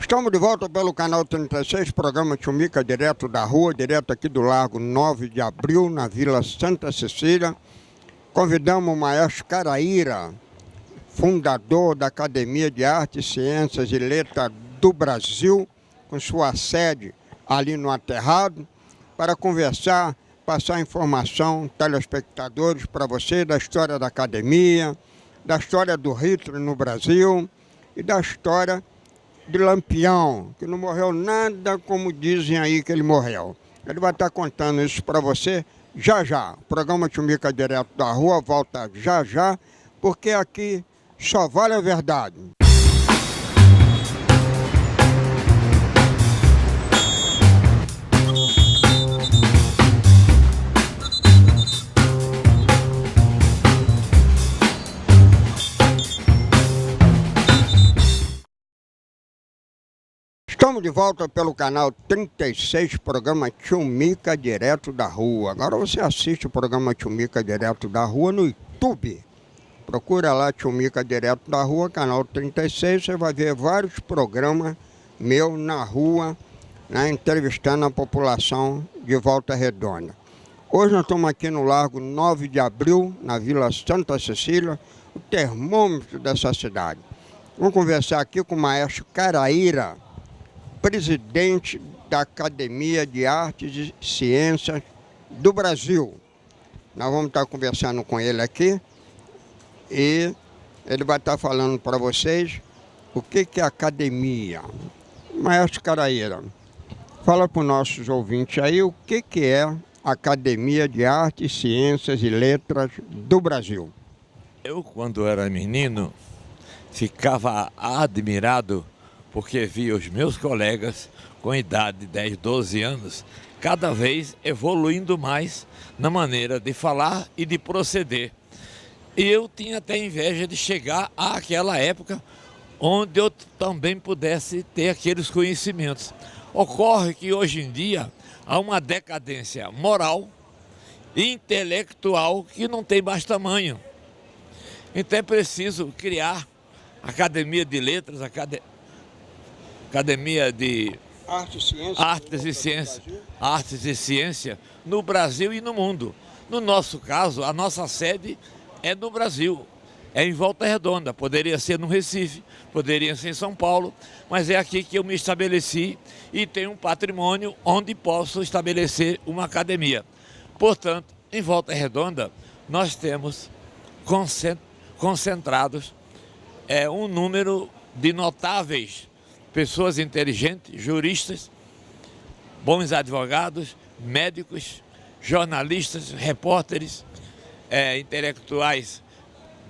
Estamos de volta pelo canal 36, programa Tchumica, direto da rua, direto aqui do Largo 9 de Abril, na Vila Santa Cecília. Convidamos o maestro Caraíra, fundador da Academia de Artes, Ciências e Letras do Brasil, com sua sede ali no Aterrado, para conversar, passar informação, telespectadores, para você, da história da academia, da história do Hitler no Brasil e da história de Lampião, que não morreu nada como dizem aí que ele morreu. Ele vai estar contando isso para você já já. O programa Tchumica direto da rua volta já já, porque aqui só vale a verdade. Estamos de volta pelo canal 36, programa Tchumica direto da rua. Agora você assiste o programa Tchumica direto da rua no YouTube. Procura lá Tchumica direto da rua, canal 36, você vai ver vários programas meus na rua, né, entrevistando a população de Volta Redonda. Hoje nós estamos aqui no Largo 9 de Abril, na Vila Santa Cecília, o termômetro dessa cidade. Vamos conversar aqui com o maestro Caraíra, presidente da Academia de Artes e Ciências do Brasil. Nós vamos estar conversando com ele aqui e ele vai estar falando para vocês o que é academia. Maestro Caraíra, fala para os nossos ouvintes aí o que é a Academia de Artes, Ciências e Letras do Brasil. Eu, quando era menino, ficava admirado porque via os meus colegas com idade de 10, 12 anos, cada vez evoluindo mais na maneira de falar e de proceder. E eu tinha até inveja de chegar àquela época onde eu também pudesse ter aqueles conhecimentos. Ocorre que hoje em dia há uma decadência moral e intelectual que não tem mais tamanho. Então é preciso criar academia de letras, academia de artes e ciência no Brasil e no mundo. No nosso caso, a nossa sede é no Brasil, é em Volta Redonda. Poderia ser no Recife, poderia ser em São Paulo, mas é aqui que eu me estabeleci e tenho um patrimônio onde posso estabelecer uma academia. Portanto, em Volta Redonda, nós temos concentrados um número de notáveis pessoas inteligentes, juristas, bons advogados, médicos, jornalistas, repórteres, intelectuais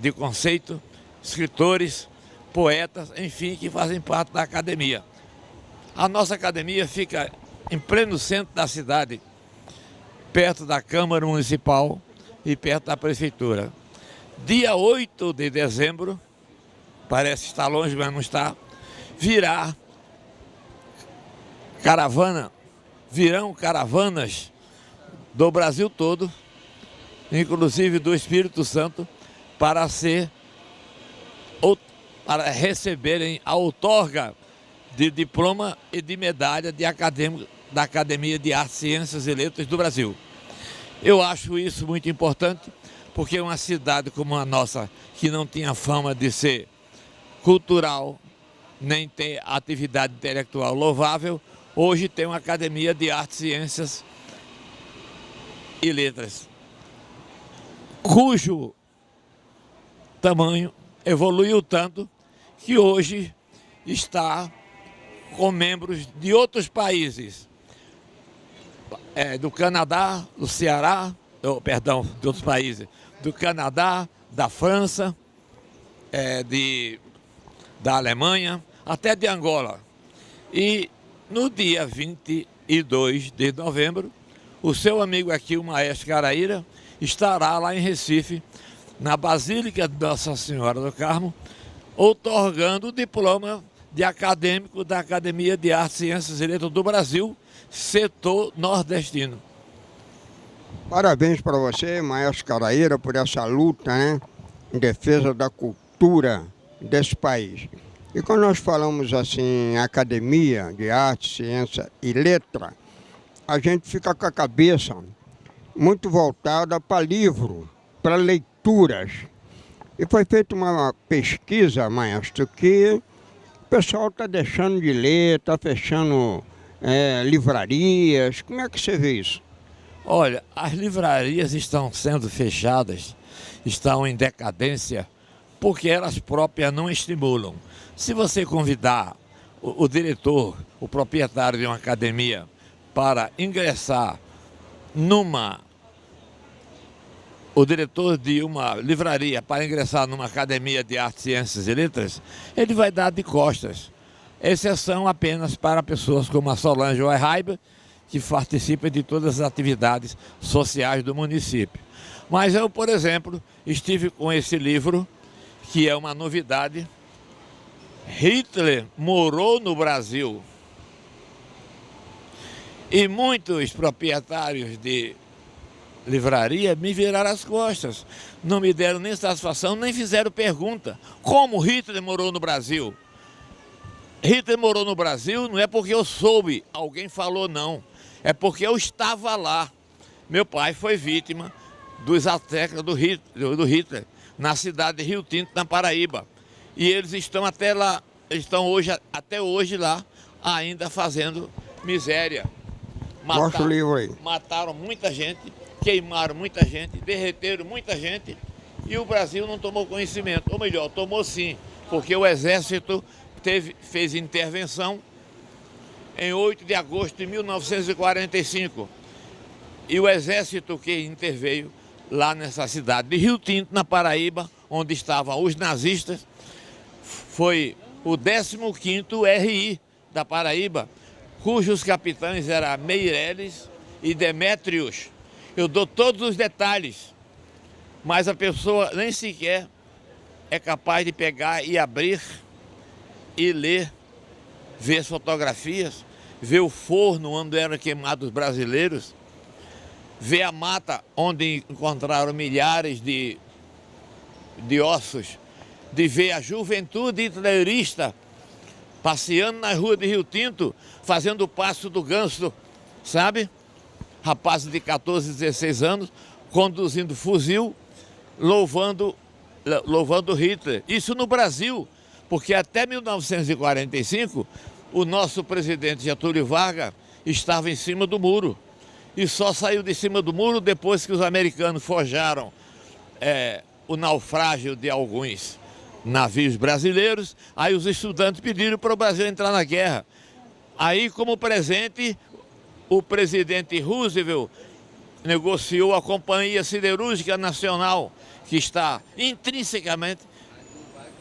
de conceito, escritores, poetas, enfim, que fazem parte da academia. A nossa academia fica em pleno centro da cidade, perto da Câmara Municipal e perto da Prefeitura. Dia 8 de dezembro, parece estar longe, mas não está, virão caravanas do Brasil todo, inclusive do Espírito Santo, para receberem a outorga de diploma e de medalha de acadêmico da Academia de Artes, Ciências e Letras do Brasil. Eu acho isso muito importante, porque uma cidade como a nossa, que não tinha fama de ser cultural, nem ter atividade intelectual louvável, hoje tem uma Academia de Artes, Ciências e Letras, cujo tamanho evoluiu tanto que hoje está com membros de outros países, do Canadá, do Ceará, de outros países, do Canadá, da França, da Alemanha, até de Angola. E no dia 22 de novembro, o seu amigo aqui, o maestro Caraíra, estará lá em Recife, na Basílica de Nossa Senhora do Carmo, outorgando o diploma de acadêmico da Academia de Artes, Ciências e Letras do Brasil, setor nordestino. Parabéns para você, maestro Caraíra, por essa luta, né, em defesa da cultura desse país. E quando nós falamos assim em academia de arte, ciência e letra, a gente fica com a cabeça muito voltada para livro, para leituras. E foi feita uma pesquisa, maestro, que o pessoal está deixando de ler, está fechando livrarias. Como é que você vê isso? Olha, as livrarias estão sendo fechadas, estão em decadência, porque elas próprias não estimulam. Se você convidar o diretor, o proprietário de uma academia, para ingressar o diretor de uma livraria para ingressar numa academia de artes, ciências e letras, ele vai dar de costas. Exceção apenas para pessoas como a Solange Oerhaiber, que participa de todas as atividades sociais do município. Mas eu, por exemplo, estive com esse livro, que é uma novidade. Hitler morou no Brasil. E muitos proprietários de livraria me viraram as costas. Não me deram nem satisfação, nem fizeram pergunta. Como Hitler morou no Brasil? Hitler morou no Brasil não é porque eu soube, alguém falou não. É porque eu estava lá. Meu pai foi vítima dos ataques do Hitler, na cidade de Rio Tinto, na Paraíba. E eles estão até hoje lá, ainda fazendo miséria. Mostra o livro aí. Mataram muita gente, queimaram muita gente, derreteram muita gente e o Brasil não tomou conhecimento. Ou melhor, tomou sim, porque o Exército fez intervenção em 8 de agosto de 1945. E o Exército que interveio lá nessa cidade de Rio Tinto, na Paraíba, onde estavam os nazistas, foi o 15º RI da Paraíba, cujos capitães eram Meireles e Demétrios. Eu dou todos os detalhes, mas a pessoa nem sequer é capaz de pegar e abrir e ler, ver as fotografias, ver o forno onde eram queimados os brasileiros, ver a mata onde encontraram milhares de ossos, de ver a juventude hitlerista passeando na rua de Rio Tinto, fazendo o passo do ganso, sabe? Rapazes de 14, 16 anos, conduzindo fuzil, louvando Hitler. Isso no Brasil, porque até 1945, o nosso presidente Getúlio Vargas estava em cima do muro. E só saiu de cima do muro depois que os americanos forjaram o naufrágio de alguns navios brasileiros. Aí os estudantes pediram para o Brasil entrar na guerra. Aí, como presente, o presidente Roosevelt negociou a Companhia Siderúrgica Nacional, que está intrinsecamente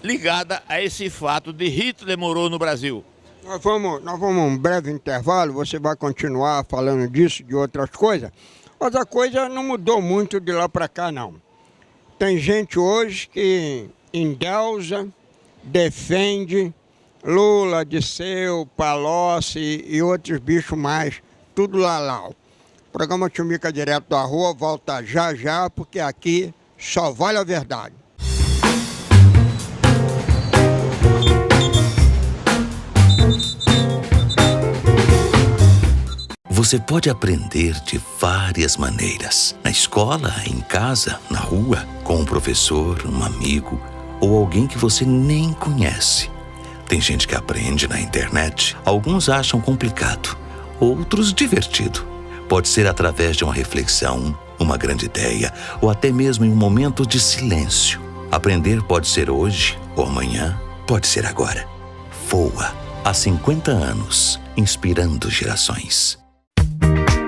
ligada a esse fato de Hitler morou no Brasil. Nós vamos um breve intervalo, você vai continuar falando disso, de outras coisas, mas a coisa não mudou muito de lá para cá, não. Tem gente hoje que endeusa, defende Lula, Disseu, Palocci e outros bichos mais, tudo lá. O programa Tchumica Direto da Rua volta já, porque aqui só vale a verdade. Você pode aprender de várias maneiras. Na escola, em casa, na rua, com um professor, um amigo ou alguém que você nem conhece. Tem gente que aprende na internet. Alguns acham complicado, outros divertido. Pode ser através de uma reflexão, uma grande ideia ou até mesmo em um momento de silêncio. Aprender pode ser hoje ou amanhã, pode ser agora. VOA, há 50 anos, inspirando gerações.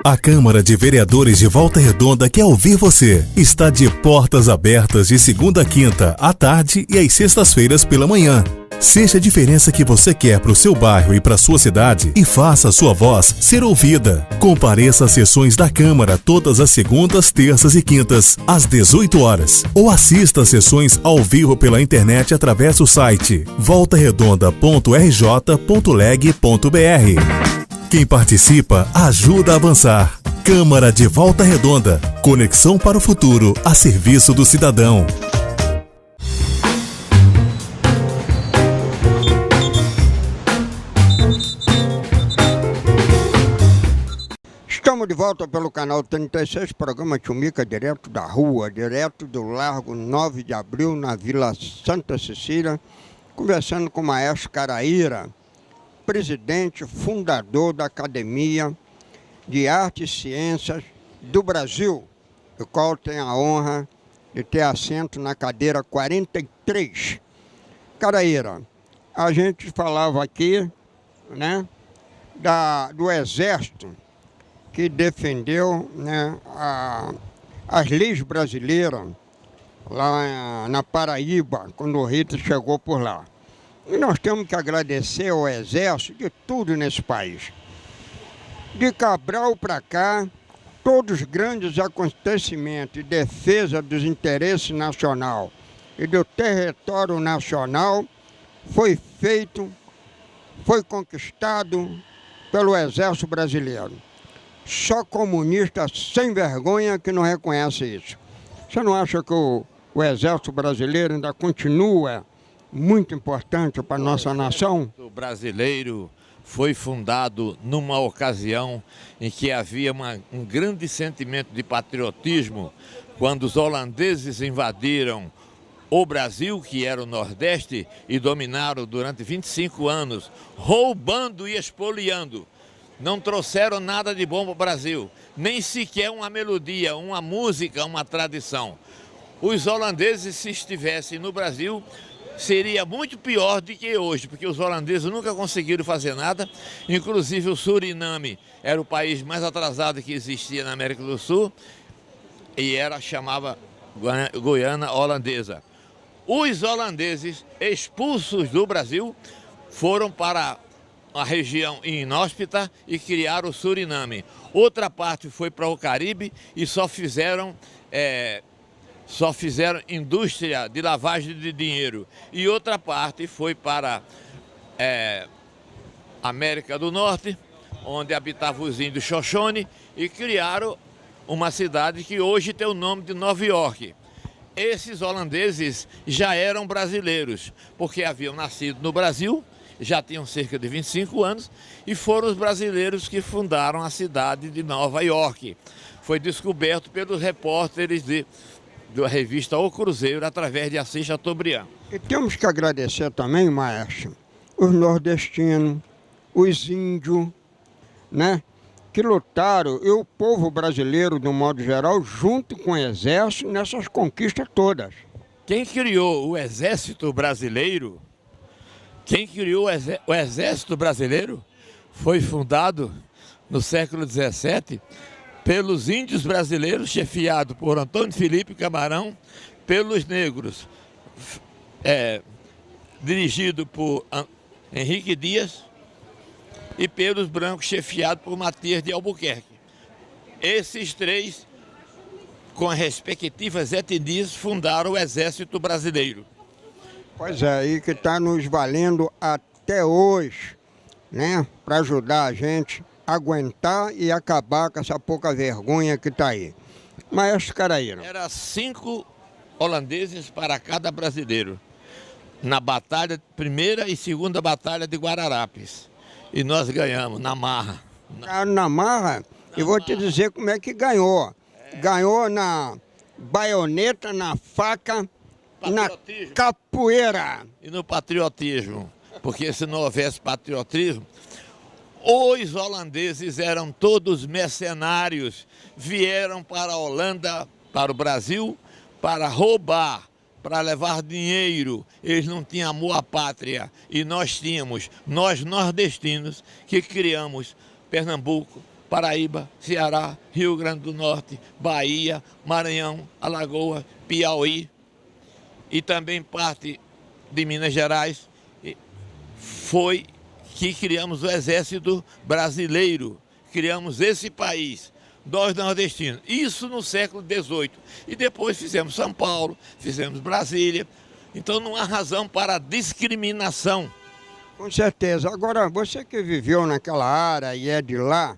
A Câmara de Vereadores de Volta Redonda quer ouvir você. Está de portas abertas de segunda a quinta, à tarde e às sextas-feiras pela manhã. Seja a diferença que você quer para o seu bairro e para a sua cidade e faça a sua voz ser ouvida. Compareça às sessões da Câmara todas as segundas, terças e quintas, às 18 horas. Ou assista às sessões ao vivo pela internet através do site voltaredonda.rj.leg.br. Quem participa ajuda a avançar. Câmara de Volta Redonda. Conexão para o futuro a serviço do cidadão. Estamos de volta pelo canal 36, programa Tchumica, direto da rua, direto do Largo 9 de Abril, na Vila Santa Cecília, conversando com o maestro Caraíra, presidente, fundador da Academia de Artes e Ciências do Brasil, o qual tem a honra de ter assento na cadeira 43. Caraíra, a gente falava aqui, né, do Exército, que defendeu, né, as leis brasileiras lá na Paraíba, quando o Hitler chegou por lá. E nós temos que agradecer ao Exército de tudo nesse país. De Cabral para cá, todos os grandes acontecimentos de defesa dos interesses nacionais e do território nacional foi feito, foi conquistado pelo Exército Brasileiro. Só comunista sem vergonha que não reconhece isso. Você não acha que o Exército Brasileiro ainda continua muito importante para a nossa nação? O brasileiro foi fundado numa ocasião em que havia um grande sentimento de patriotismo, quando os holandeses invadiram o Brasil, que era o Nordeste, e dominaram durante 25 anos, roubando e expoliando. Não trouxeram nada de bom para o Brasil, nem sequer uma melodia, uma música, uma tradição. Os holandeses, se estivessem no Brasil, seria muito pior do que hoje, porque os holandeses nunca conseguiram fazer nada. Inclusive o Suriname era o país mais atrasado que existia na América do Sul e chamava Guiana Holandesa. Os holandeses expulsos do Brasil foram para a região inóspita e criaram o Suriname. Outra parte foi para o Caribe e só fizeram indústria de lavagem de dinheiro. E outra parte foi para América do Norte, onde habitavam os índios Xoxone, e criaram uma cidade que hoje tem o nome de Nova York. Esses holandeses já eram brasileiros, porque haviam nascido no Brasil, já tinham cerca de 25 anos, e foram os brasileiros que fundaram a cidade de Nova York. Foi descoberto pelos repórteres da revista O Cruzeiro, através de Assis Chateaubriand. E temos que agradecer também, maestro, os nordestinos, os índios, né, que lutaram, e o povo brasileiro, de um modo geral, junto com o Exército, nessas conquistas todas. Quem criou o Exército Brasileiro, o Exército Brasileiro foi fundado no século XVII pelos índios brasileiros, chefiado por Antônio Felipe Camarão, pelos negros, dirigido por Henrique Dias, e pelos brancos, chefiado por Matias de Albuquerque. Esses três, com as respectivas etnias, fundaram o Exército Brasileiro. Pois é, e que está nos valendo até hoje, né, para ajudar a gente a aguentar e acabar com essa pouca vergonha que está aí. Maestro Caraíra. Era 5 holandeses para cada brasileiro, na primeira e segunda batalha de Guararapes. E nós ganhamos, na marra. Na marra, e vou te dizer como é que ganhou. Ganhou na baioneta, na faca, na capoeira. E no patriotismo, porque se não houvesse patriotismo, os holandeses eram todos mercenários, vieram para a Holanda, para o Brasil, para roubar, para levar dinheiro. Eles não tinham amor à pátria, e nós tínhamos, nós nordestinos, que criamos Pernambuco, Paraíba, Ceará, Rio Grande do Norte, Bahia, Maranhão, Alagoas, Piauí, e também parte de Minas Gerais. Foi que criamos o Exército Brasileiro, criamos esse país, nós nordestinos. Isso no século XVIII. E depois fizemos São Paulo, fizemos Brasília. Então não há razão para discriminação. Com certeza. Agora, você que viveu naquela área e é de lá,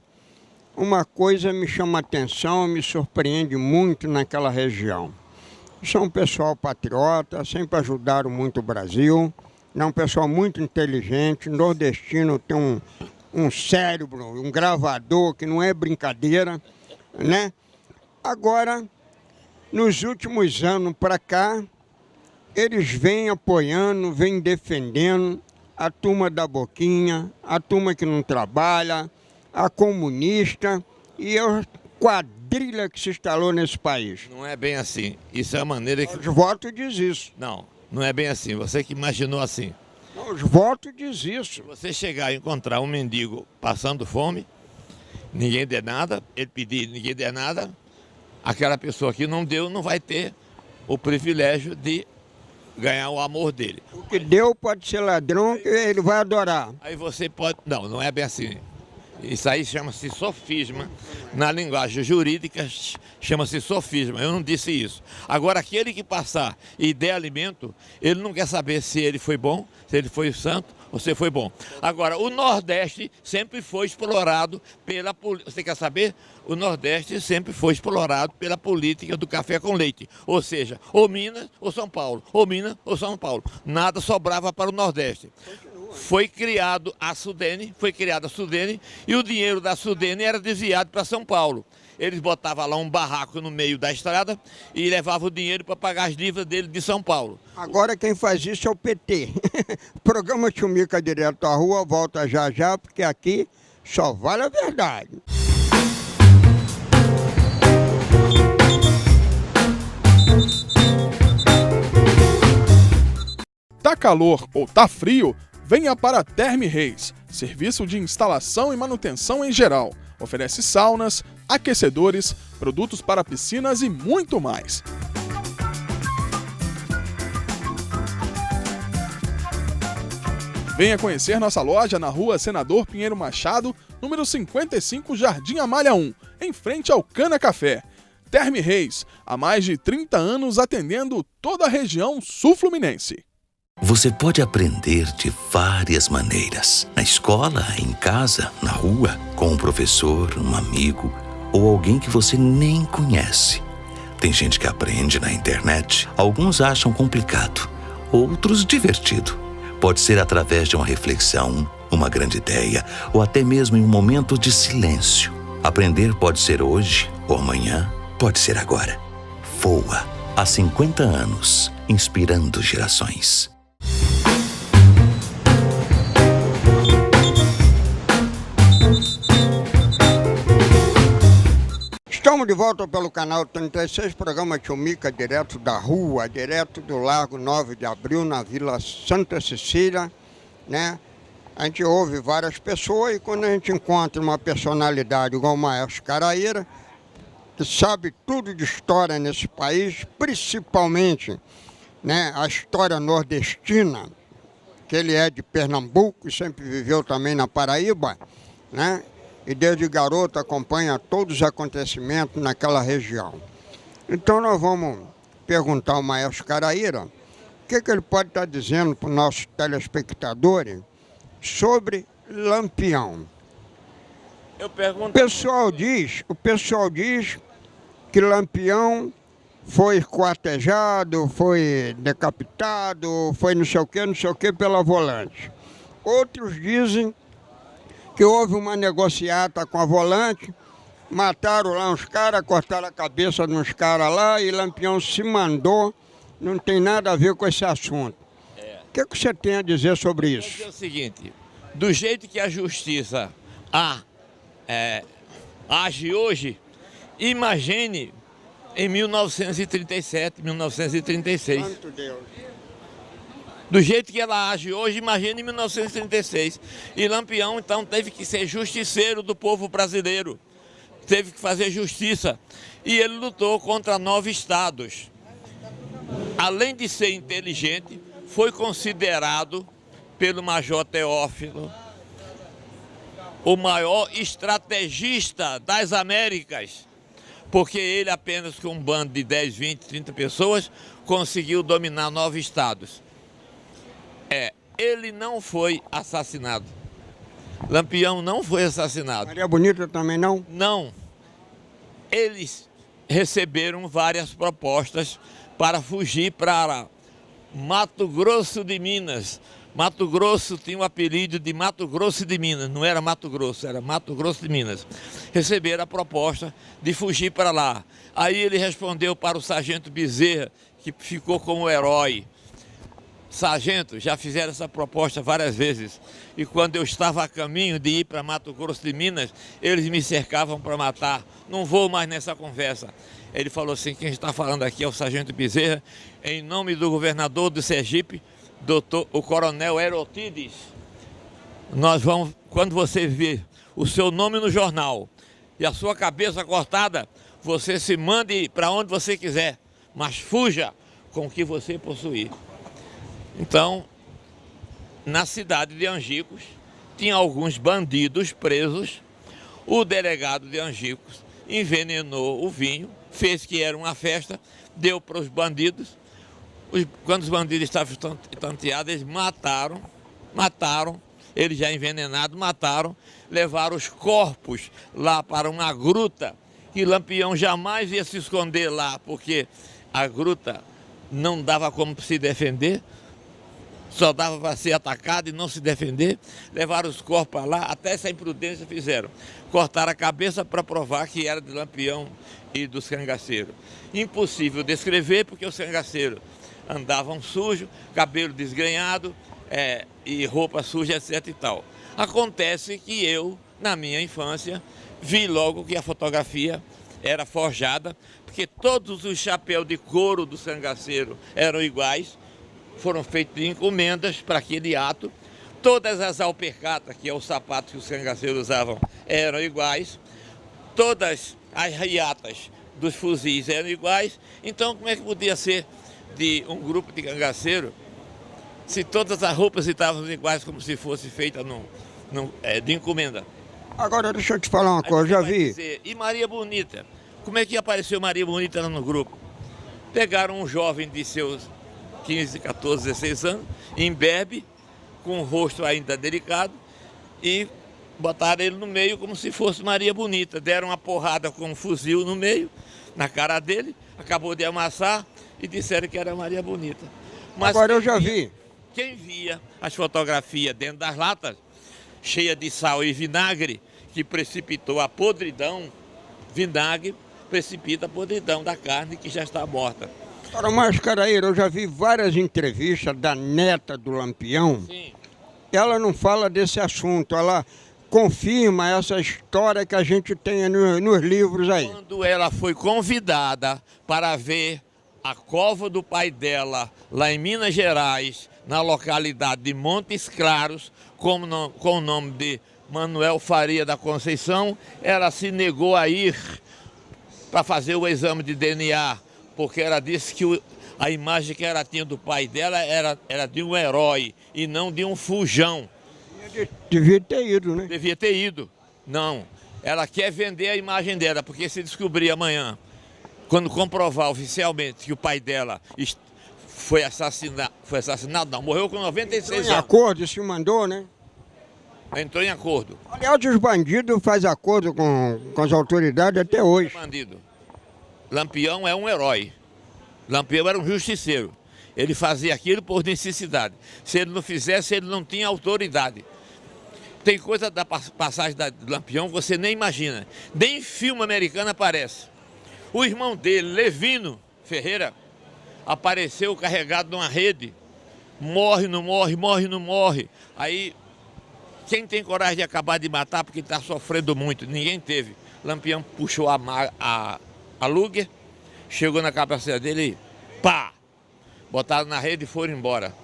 uma coisa me chama a atenção, me surpreende muito naquela região. São um pessoal patriota, sempre ajudaram muito o Brasil, é um pessoal muito inteligente, nordestino tem um cérebro, um gravador, que não é brincadeira, né? Agora, nos últimos anos para cá, eles vêm apoiando, vêm defendendo a turma da boquinha, a turma que não trabalha, a comunista e a quadrilha que se instalou nesse país. Não é bem assim. Isso é a maneira que... Os votos diz isso. Não é bem assim. Você que imaginou assim. Os votos diz isso. Você chegar e encontrar um mendigo passando fome, ninguém der nada, ele pedir, ninguém der nada, aquela pessoa que não deu não vai ter o privilégio de ganhar o amor dele. O que deu pode ser ladrão, que ele vai adorar. Aí você pode... Não é bem assim. Isso aí chama-se sofisma. Na linguagem jurídica, chama-se sofisma. Eu não disse isso. Agora, aquele que passar e der alimento, ele não quer saber se ele foi bom, se ele foi santo ou se foi bom. Agora, o Nordeste sempre foi explorado pela política. Você quer saber? O Nordeste sempre foi explorado pela política do café com leite. Ou seja, ou Minas ou São Paulo. Ou Minas ou São Paulo. Nada sobrava para o Nordeste. Foi criada a Sudene e o dinheiro da Sudene era desviado para São Paulo. Eles botavam lá um barraco no meio da estrada e levavam o dinheiro para pagar as dívidas dele de São Paulo. Agora quem faz isso é o PT. O programa Tchumica Direto à Rua volta já já, porque aqui só vale a verdade. Tá calor ou tá frio? Venha para a Therme Reis, serviço de instalação e manutenção em geral. Oferece saunas, aquecedores, produtos para piscinas e muito mais. Venha conhecer nossa loja na rua Senador Pinheiro Machado, número 55, Jardim Amália 1, em frente ao Cana Café. Therme Reis, há mais de 30 anos atendendo toda a região sul-fluminense. Você pode aprender de várias maneiras. Na escola, em casa, na rua, com um professor, um amigo ou alguém que você nem conhece. Tem gente que aprende na internet. Alguns acham complicado, outros divertido. Pode ser através de uma reflexão, uma grande ideia ou até mesmo em um momento de silêncio. Aprender pode ser hoje ou amanhã, pode ser agora. VOA, há 50 anos, inspirando gerações. Estamos de volta pelo canal 36, programa Tchumica Direto da Rua, direto do Largo 9 de Abril, na Vila Santa Cecília, né? A gente ouve várias pessoas e quando a gente encontra uma personalidade igual o Maestro Caraíra, que sabe tudo de história nesse país, principalmente, né, a história nordestina, que ele é de Pernambuco e sempre viveu também na Paraíba, né? E desde garoto acompanha todos os acontecimentos naquela região. Então nós vamos perguntar ao Maestro Caraíra o que ele pode estar dizendo para os nossos telespectadores sobre Lampião. O pessoal diz que Lampião foi esquartejado, foi decapitado, foi não sei o que pela Volante. Outros dizem que houve uma negociata com a Volante, mataram lá uns caras, cortaram a cabeça de uns caras lá e Lampião se mandou, não tem nada a ver com esse assunto. O que você tem a dizer sobre isso? É o seguinte, do jeito que a justiça age hoje, imagine em 1937, 1936. Santo Deus. Do jeito que ela age hoje, imagine em 1936. E Lampião, então, teve que ser justiceiro do povo brasileiro. Teve que fazer justiça. E ele lutou contra 9 estados. Além de ser inteligente, foi considerado pelo Major Teófilo o maior estrategista das Américas. Porque ele, apenas com um bando de 10, 20, 30 pessoas, conseguiu dominar 9 estados. Ele não foi assassinado. Lampião não foi assassinado. Maria Bonita também não? Não. Eles receberam várias propostas para fugir para Mato Grosso de Minas, Mato Grosso tinha o apelido de Mato Grosso de Minas, não era Mato Grosso, era Mato Grosso de Minas. Receberam a proposta de fugir para lá. Aí ele respondeu para o sargento Bezerra, que ficou como herói. Sargento, já fizeram essa proposta várias vezes. E quando eu estava a caminho de ir para Mato Grosso de Minas, eles me cercavam para matar. Não vou mais nessa conversa. Ele falou assim, quem está falando aqui é o sargento Bezerra, em nome do governador do Sergipe, o coronel Herotides. Nós vamos, quando você ver o seu nome no jornal e a sua cabeça cortada, você se mande para onde você quiser, mas fuja com o que você possuir. Então, na cidade de Angicos, tinha alguns bandidos presos. O delegado de Angicos envenenou o vinho, fez que era uma festa, deu para os bandidos. Quando os bandidos estavam tanteados, eles mataram, eles já envenenados, mataram, levaram os corpos lá para uma gruta, que Lampião jamais ia se esconder lá, porque a gruta não dava como se defender, só dava para ser atacado e não se defender. Levaram os corpos para lá, até essa imprudência fizeram. Cortaram a cabeça para provar que era de Lampião e dos cangaceiros. Impossível descrever, porque os cangaceiros andavam sujos, cabelo desgrenhado e roupa suja, etc e tal. Acontece que eu, na minha infância, vi logo que a fotografia era forjada, porque todos os chapéus de couro do cangaceiro eram iguais, foram feitos de encomendas para aquele ato. Todas as alpercatas, que é o sapato que os cangaceiros usavam, eram iguais. Todas as riatas dos fuzis eram iguais. Então, como é que podia ser de um grupo de cangaceiro se todas as roupas estavam iguais, como se fosse feita de encomenda? Agora, deixa eu te falar uma coisa, eu já vi. Dizer, e Maria Bonita? Como é que apareceu Maria Bonita lá no grupo? Pegaram um jovem de seus 15, 14, 16 anos, imberbe, com o rosto ainda delicado, e botaram ele no meio como se fosse Maria Bonita. Deram uma porrada com um fuzil no meio, na cara dele, acabou de amassar e disseram que era Maria Bonita. Mas agora eu já vi. Quem via as fotografias dentro das latas, cheia de sal e vinagre, que precipitou a podridão, vinagre precipita a podridão da carne que já está morta. Ora, Mascaraíra, eu já vi várias entrevistas da neta do Lampião. Sim. Ela não fala desse assunto, ela confirma essa história que a gente tem nos livros aí. Quando ela foi convidada para ver a cova do pai dela, lá em Minas Gerais, na localidade de Montes Claros, com o nome de Manuel Faria da Conceição, ela se negou a ir para fazer o exame de DNA, porque ela disse que a imagem que ela tinha do pai dela era de um herói e não de um fujão. Devia ter ido, né? Devia ter ido. Não. Ela quer vender a imagem dela, porque se descobrir amanhã, quando comprovar oficialmente que o pai dela foi assassinado, não, morreu com 96 anos. Entrou em acordo, se mandou, né? Entrou em acordo. Aliás, os bandidos fazem acordo com as autoridades até hoje. Bandido. Lampião é um herói. Lampião era um justiceiro. Ele fazia aquilo por necessidade. Se ele não fizesse, ele não tinha autoridade. Tem coisa da passagem do Lampião que você nem imagina. Nem em filme americano aparece. O irmão dele, Levino Ferreira, apareceu carregado numa rede. Morre, não morre, morre, não morre. Aí, quem tem coragem de acabar de matar porque está sofrendo muito? Ninguém teve. Lampião puxou a Luger, chegou na cabeça dele e pá! Botaram na rede e foram embora.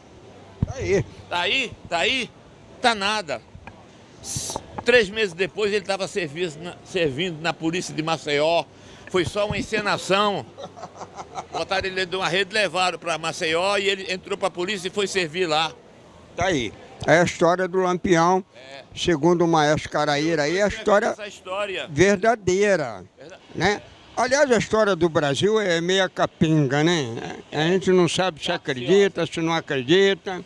Tá aí. Tá aí? Tá aí? Tá nada. 3 meses depois ele estava servindo na polícia de Maceió. Foi só uma encenação. Botaram ele dentro de uma rede, levaram para Maceió e ele entrou para a polícia e foi servir lá. Tá aí. É a história do Lampião, segundo o maestro Caraíra, aí é a história verdadeira, né? Aliás, a história do Brasil é meia capenga, né? A gente não sabe se acredita, se não acredita.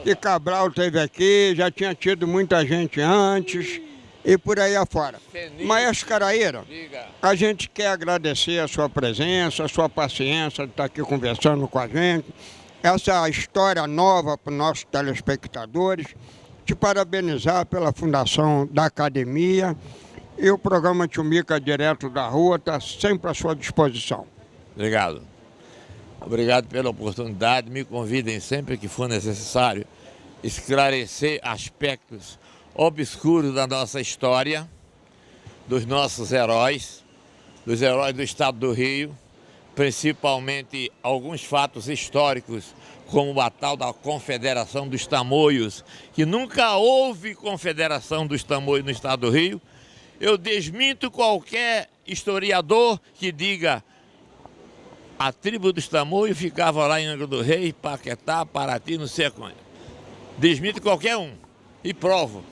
E Cabral esteve aqui, já tinha tido muita gente antes e por aí afora. Maestro Caraíra, a gente quer agradecer a sua presença, a sua paciência de estar aqui conversando com a gente. essa história nova para os nossos telespectadores, te parabenizar pela fundação da academia, e o programa Tchumica Direto da Rua está sempre à sua disposição. Obrigado. Obrigado pela oportunidade. Me convidem sempre que for necessário esclarecer aspectos obscuros da nossa história, dos nossos heróis, dos heróis do estado do Rio, principalmente alguns fatos históricos, como a tal da Confederação dos Tamoios, que nunca houve Confederação dos Tamoios no estado do Rio. Eu desminto qualquer historiador que diga a tribo dos Tamoios ficava lá em Angra do Rei, Paquetá, Paraty, não sei quando. Desminto qualquer um e provo.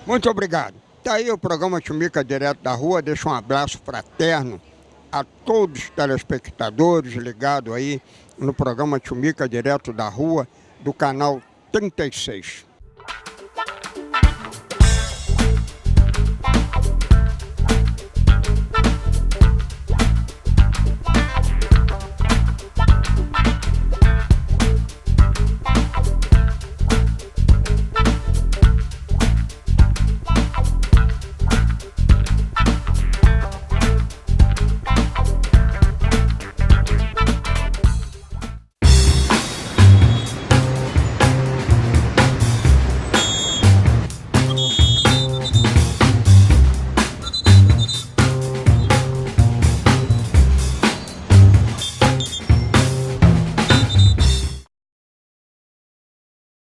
Muito obrigado. Está aí o programa Tchumica Direto da Rua. Deixa um abraço fraterno a todos os telespectadores ligados aí no programa Tchumica Direto da Rua, do canal 36.